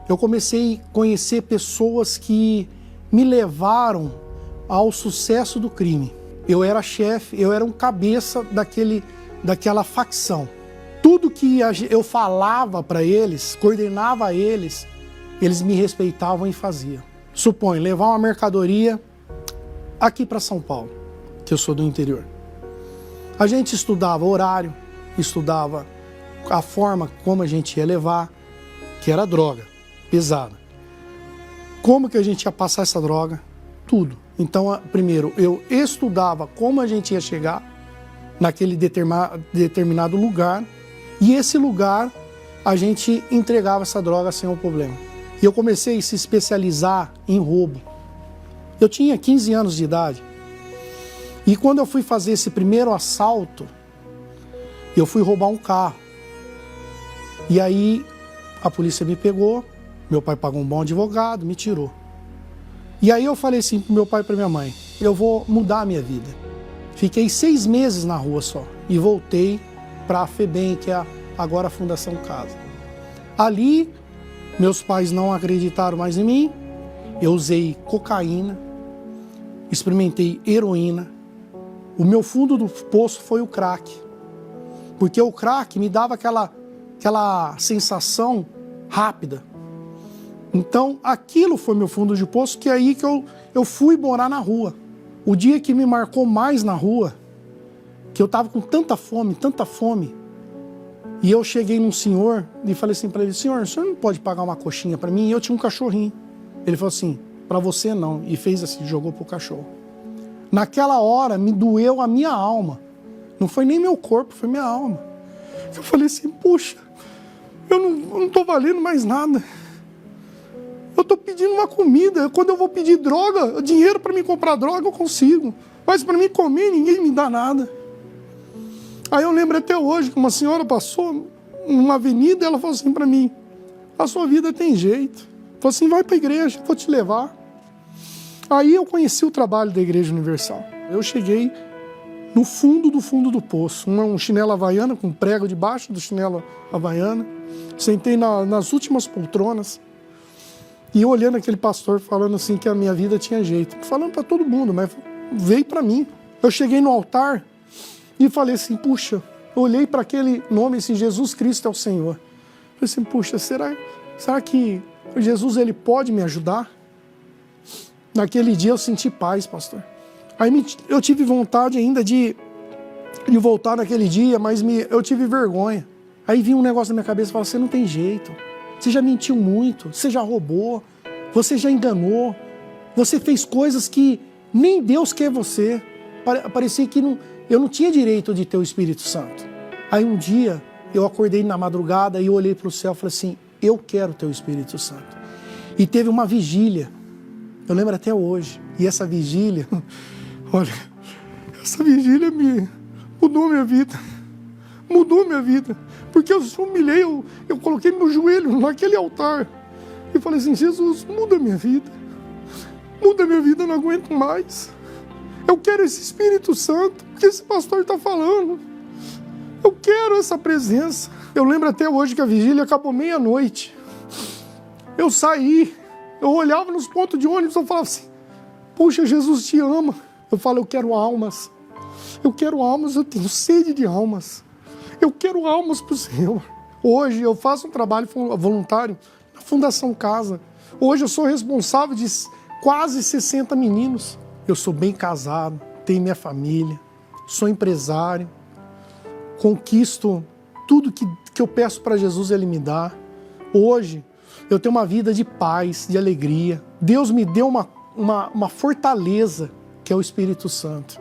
Eu comecei a conhecer pessoas que me levaram ao sucesso do crime. Eu era chefe, eu era um cabeça daquela facção. Tudo que eu falava para eles, coordenava eles, eles me respeitavam e faziam. Suponho, levar uma mercadoria aqui para São Paulo, que eu sou do interior. A gente estudava horário, estudava a forma como a gente ia levar, que era droga pesada. Como que a gente ia passar essa droga? Tudo. Então, primeiro, eu estudava como a gente ia chegar naquele determinado lugar, e esse lugar a gente entregava essa droga sem um problema. E eu comecei a se especializar em roubo. Eu tinha 15 anos de idade. E quando eu fui fazer esse primeiro assalto, eu fui roubar um carro. E aí a polícia me pegou, meu pai pagou um bom advogado, me tirou. E aí eu falei assim pro meu pai e pra minha mãe, eu vou mudar a minha vida. Fiquei 6 meses na rua só e voltei para a FEBEM, que é agora a Fundação Casa. Ali, meus pais não acreditaram mais em mim, eu usei cocaína, experimentei heroína. O meu fundo do poço foi o crack, porque o crack me dava aquela sensação rápida. Então, aquilo foi meu fundo de poço, que é aí que eu fui morar na rua. O dia que me marcou mais na rua, que eu estava com tanta fome, e eu cheguei num senhor e falei assim para ele, senhor, o senhor não pode pagar uma coxinha para mim? E eu tinha um cachorrinho. Ele falou assim, para você não, e fez assim, jogou pro cachorro. Naquela hora, me doeu a minha alma. Não foi nem meu corpo, foi minha alma. Eu falei assim, puxa, eu não tô valendo mais nada. Eu tô pedindo uma comida. Quando eu vou pedir droga, dinheiro para me comprar droga, eu consigo. Mas para mim comer, ninguém me dá nada. Aí eu lembro até hoje que uma senhora passou numa avenida e ela falou assim para mim, a sua vida tem jeito. Falou assim, vai para a igreja, vou te levar. Aí eu conheci o trabalho da Igreja Universal. Eu cheguei no fundo do poço, um chinelo havaiana com prego debaixo do chinelo havaiana. Sentei nas últimas poltronas. E eu olhando aquele pastor falando assim que a minha vida tinha jeito. Falando para todo mundo, mas veio para mim. Eu cheguei no altar e falei assim, puxa, eu olhei para aquele nome assim, Jesus Cristo é o Senhor. Falei assim, puxa, será que Jesus ele pode me ajudar? Naquele dia eu senti paz, pastor. Aí eu tive vontade ainda de voltar naquele dia, mas eu tive vergonha. Aí vinha um negócio na minha cabeça e falava, você não tem jeito. Você já mentiu muito, você já roubou, você já enganou, você fez coisas que nem Deus quer você. Parecia que eu não tinha direito de ter o Espírito Santo. Aí um dia eu acordei na madrugada e eu olhei para o céu e falei assim, eu quero ter o Espírito Santo. E teve uma vigília, eu lembro até hoje, e essa vigília, olha, essa vigília mudou minha vida. Mudou minha vida, porque eu humilhei, eu coloquei meu joelho naquele altar e falei assim, Jesus, muda minha vida, eu não aguento mais, eu quero esse Espírito Santo, que esse pastor está falando, eu quero essa presença. Eu lembro até hoje que a vigília acabou meia-noite, eu saí, eu olhava nos pontos de ônibus, eu falava assim, puxa, Jesus te ama, eu falo, eu quero almas, eu tenho sede de almas. Eu quero almas para o Senhor. Hoje eu faço um trabalho voluntário na Fundação Casa. Hoje eu sou responsável de quase 60 meninos. Eu sou bem casado, tenho minha família, sou empresário, conquisto tudo que eu peço para Jesus, Ele me dá. Hoje eu tenho uma vida de paz, de alegria. Deus me deu uma fortaleza, que é o Espírito Santo.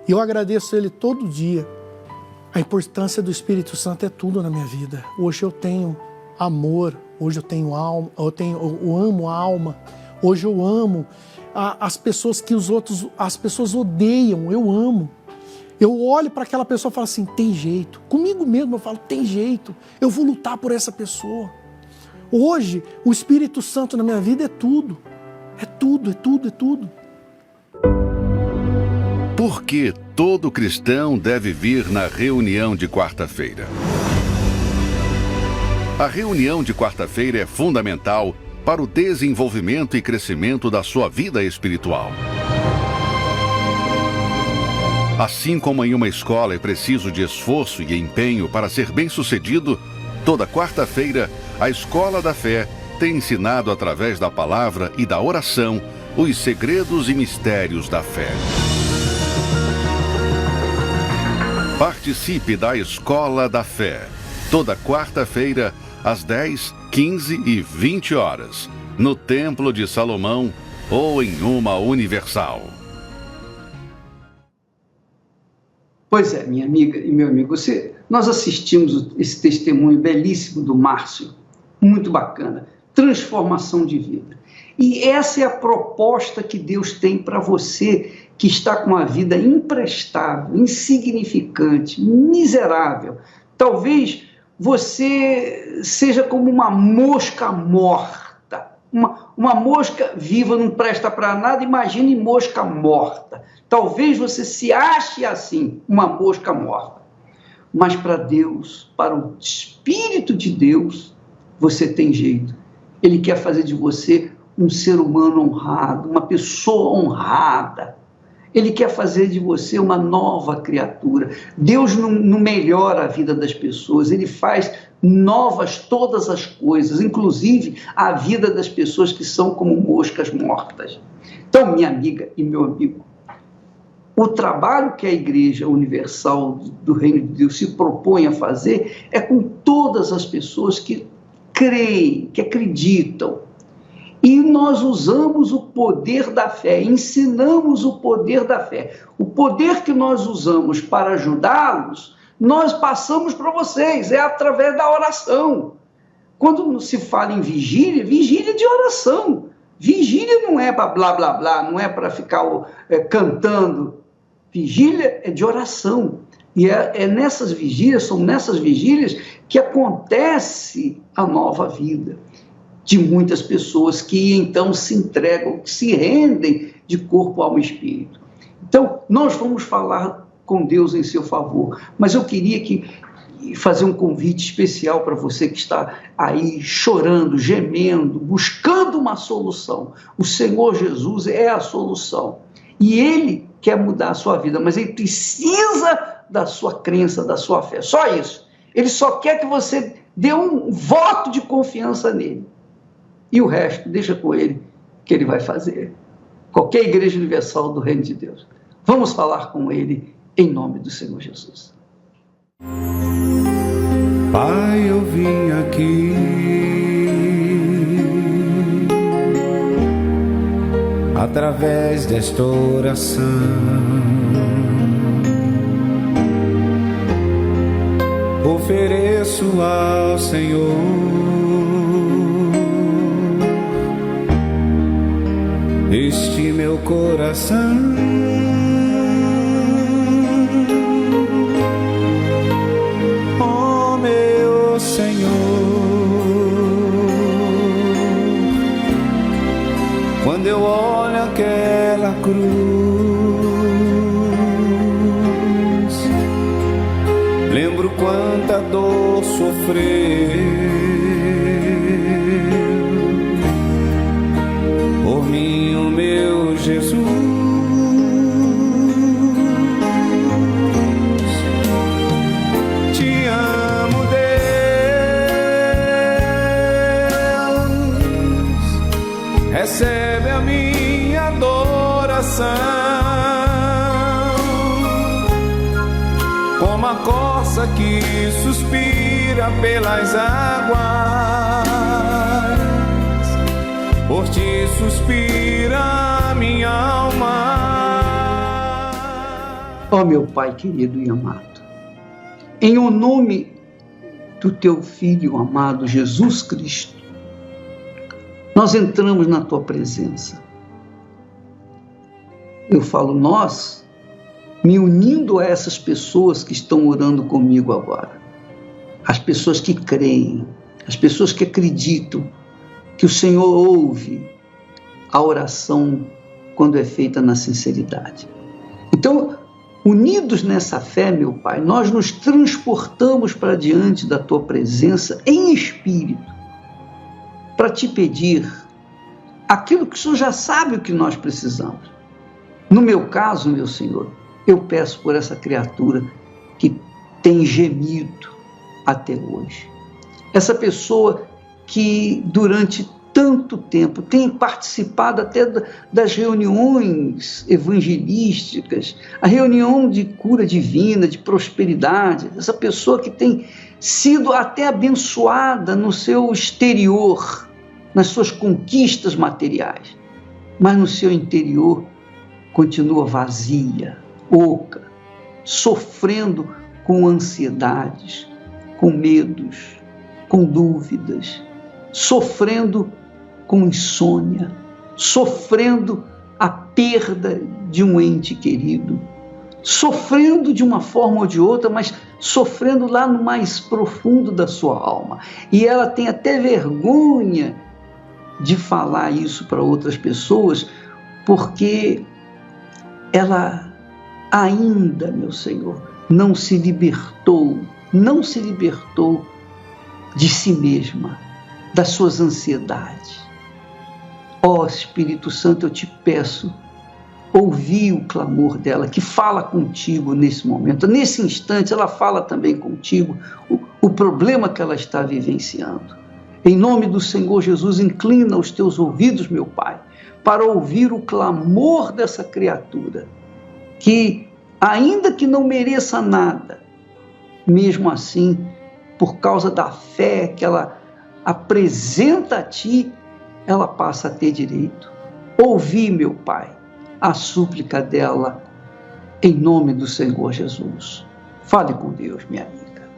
E eu agradeço Ele todo dia. A importância do Espírito Santo é tudo na minha vida. Hoje eu tenho amor, hoje eu tenho alma, eu amo a alma. Hoje eu amo as pessoas que as pessoas odeiam, eu amo. Eu olho para aquela pessoa e falo assim, tem jeito. Comigo mesmo eu falo, tem jeito. Eu vou lutar por essa pessoa. Hoje, o Espírito Santo na minha vida é tudo. É tudo, é tudo, é tudo. Por que todo cristão deve vir na reunião de quarta-feira? A reunião de quarta-feira é fundamental para o desenvolvimento e crescimento da sua vida espiritual. Assim como em uma escola é preciso de esforço e empenho para ser bem-sucedido, toda quarta-feira a Escola da Fé tem ensinado através da palavra e da oração os segredos e mistérios da fé. Participe da Escola da Fé, toda quarta-feira, às 10, 15 e 20 horas, no Templo de Salomão ou em uma Universal. Pois é, minha amiga e meu amigo, nós assistimos esse testemunho belíssimo do Márcio, muito bacana, transformação de vida. E essa é a proposta que Deus tem para você que está com uma vida imprestável, insignificante, miserável. Talvez você seja como uma mosca morta. Uma mosca viva não presta para nada, imagine mosca morta. Talvez você se ache assim, uma mosca morta. Mas para Deus, para o Espírito de Deus, você tem jeito. Ele quer fazer de você um ser humano honrado, uma pessoa honrada. Ele quer fazer de você uma nova criatura. Deus não melhora a vida das pessoas, Ele faz novas todas as coisas, inclusive a vida das pessoas que são como moscas mortas. Então, minha amiga e meu amigo, o trabalho que a Igreja Universal do Reino de Deus se propõe a fazer é com todas as pessoas que creem, que acreditam. E nós usamos o poder da fé, ensinamos o poder da fé. O poder que nós usamos para ajudá-los, nós passamos para vocês, é através da oração. Quando se fala em vigília, vigília de oração. Vigília não é para blá, blá, blá, não é para ficar cantando. Vigília é de oração. E são nessas vigílias que acontece a nova vida de muitas pessoas que então se entregam, que se rendem de corpo, alma e espírito. Então, nós vamos falar com Deus em seu favor, mas eu queria fazer um convite especial para você que está aí chorando, gemendo, buscando uma solução. O Senhor Jesus é a solução e Ele quer mudar a sua vida, mas Ele precisa da sua crença, da sua fé, só isso. Ele só quer que você dê um voto de confiança nele. E o resto, deixa com Ele, que Ele vai fazer. Qualquer Igreja Universal do Reino de Deus. Vamos falar com Ele em nome do Senhor Jesus. Pai, eu vim aqui através desta oração ofereço ao Senhor este meu coração, ó meu Senhor. Quando eu olho aquela cruz, lembro quanta dor sofreu por mim, o meu Jesus. Te amo, Deus, recebe a minha adoração, como a corça que suspira pelas águas. por ti suspira minha alma. Ó meu Pai querido e amado, em o nome do teu Filho amado Jesus Cristo, nós entramos na tua presença. Eu falo nós, me unindo a essas pessoas que estão orando comigo agora. As pessoas que creem, as pessoas que acreditam que o Senhor ouve a oração quando é feita na sinceridade. Então, unidos nessa fé, meu Pai, nós nos transportamos para diante da tua presença em espírito, para te pedir aquilo que o Senhor já sabe o que nós precisamos. No meu caso, meu Senhor, eu peço por essa criatura que tem gemido até hoje. Essa pessoa que durante tanto tempo tem participado até das reuniões evangelísticas, a reunião de cura divina, de prosperidade, essa pessoa que tem sido até abençoada no seu exterior, nas suas conquistas materiais, mas no seu interior continua vazia, oca, sofrendo com ansiedades, com medos, com dúvidas, sofrendo com insônia, sofrendo a perda de um ente querido, sofrendo de uma forma ou de outra, mas sofrendo lá no mais profundo da sua alma. E ela tem até vergonha de falar isso para outras pessoas, porque ela ainda, meu Senhor, não se libertou de si mesma, das suas ansiedades. Ó Espírito Santo, eu te peço, ouvi o clamor dela, que fala contigo nesse momento. Nesse instante, ela fala também contigo o problema que ela está vivenciando. Em nome do Senhor Jesus, inclina os teus ouvidos, meu Pai, para ouvir o clamor dessa criatura, que, ainda que não mereça nada, mesmo assim, por causa da fé que ela apresenta a Ti, ela passa a ter direito. Ouvi, meu Pai, a súplica dela, em nome do Senhor Jesus. Fale com Deus, minha amiga.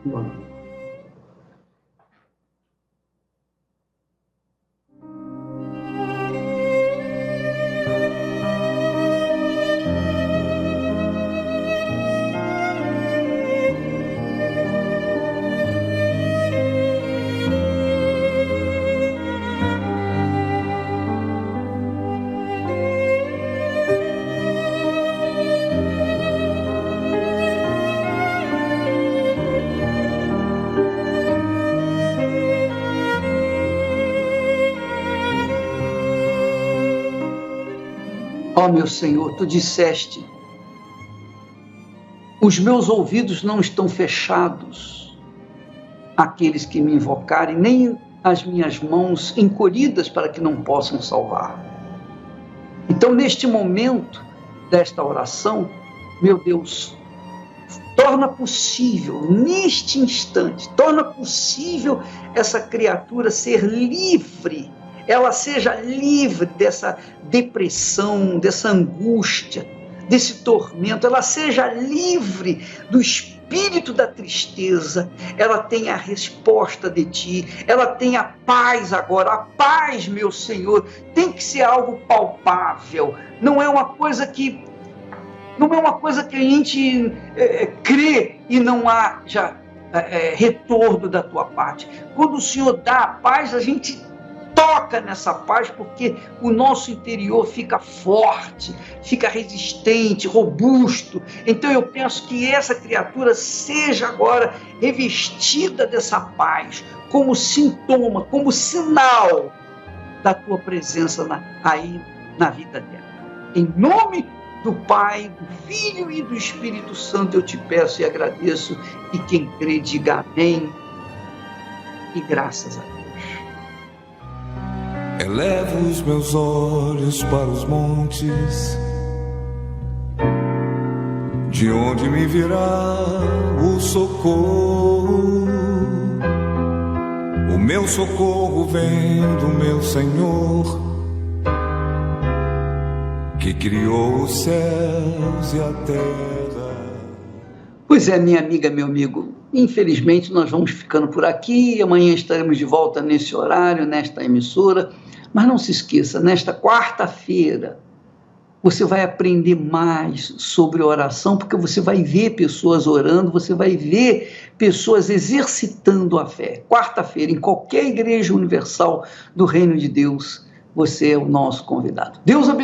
Meu amigo. Ó meu Senhor, Tu disseste, os meus ouvidos não estão fechados àqueles que me invocarem, nem as minhas mãos encolhidas para que não possam salvar. Então, neste momento desta oração, meu Deus, torna possível, neste instante, torna possível essa criatura ser livre, ela seja livre dessa depressão, dessa angústia, desse tormento, ela seja livre do espírito da tristeza, ela tenha a resposta de Ti, ela tenha a paz agora. A paz, meu Senhor, tem que ser algo palpável, não é uma coisa que a gente crê e não haja retorno da Tua parte. Quando o Senhor dá a paz, a gente toca nessa paz, porque o nosso interior fica forte, fica resistente, robusto. Então eu penso que essa criatura seja agora revestida dessa paz, como sintoma, como sinal da Tua presença aí na vida dela. Em nome do Pai, do Filho e do Espírito Santo, eu te peço e agradeço, e quem crê diga amém e graças a Deus. Elevo os meus olhos para os montes, de onde me virá o socorro. O meu socorro vem do meu Senhor, que criou os céus e a terra. Pois é, minha amiga, meu amigo, infelizmente nós vamos ficando por aqui, amanhã estaremos de volta nesse horário, nesta emissora, mas não se esqueça, nesta quarta-feira, você vai aprender mais sobre oração, porque você vai ver pessoas orando, você vai ver pessoas exercitando a fé. Quarta-feira, em qualquer igreja universal do Reino de Deus, você é o nosso convidado. Deus abençoe.